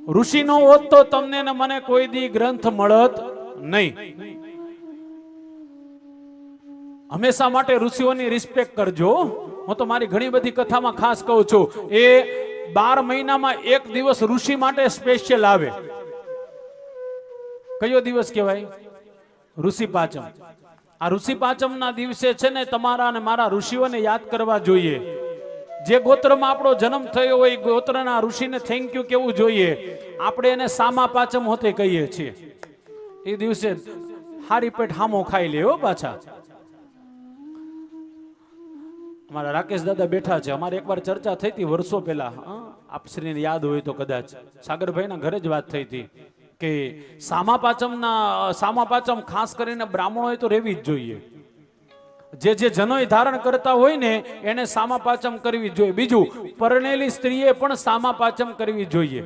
ઋષિ નો હોત તો તમને ને મને કોઈ દી ગ્રંથ મળત નહીં. હંમેશા માટે ઋષિઓની રિસ્પેક્ટ કરજો. હું તો મારી ઘણી બધી કથામાં ખાસ કહું છું, એ 12 મહિનામાં એક દિવસ ઋષિ માટે સ્પેશિયલ આવે. કયો દિવસ કહેવાય? ઋષિ પાંચમ. આ ઋષિ પાંચમ ના દિવસે છે ને તમારા અને મારા ઋષિઓને યાદ કરવા જોઈએ. જે ગોત્રમાં આપણો જન્મ થયો હોય ગોત્રના ઋષિને થેન્ક યુ કેવું જોઈએ. આપણે એને સામા પાંચમ હોતે કહીએ છીએ. એ દિવસે હારી પેટ હામો ખાઈ લે હો પાછા. અમારા રાકેશ દાદા બેઠા છે. અમારે એકવાર ચર્ચા થઈ હતી વર્ષો પહેલા, આપશ્રીને યાદ હોય તો કદાચ સાગરભાઈના ઘરે જ વાત થઈ હતી કે સામા પાંચમ ખાસ કરીને બ્રાહ્મણોએ તો રહેવી જ જોઈએ. જે જનોય ધારણ કરતા હોય ને એને સામા પાંચમ કરવી જોઈએ. બીજું, પરણેલી સ્ત્રીએ પણ સામા પાંચમ કરવી જોઈએ.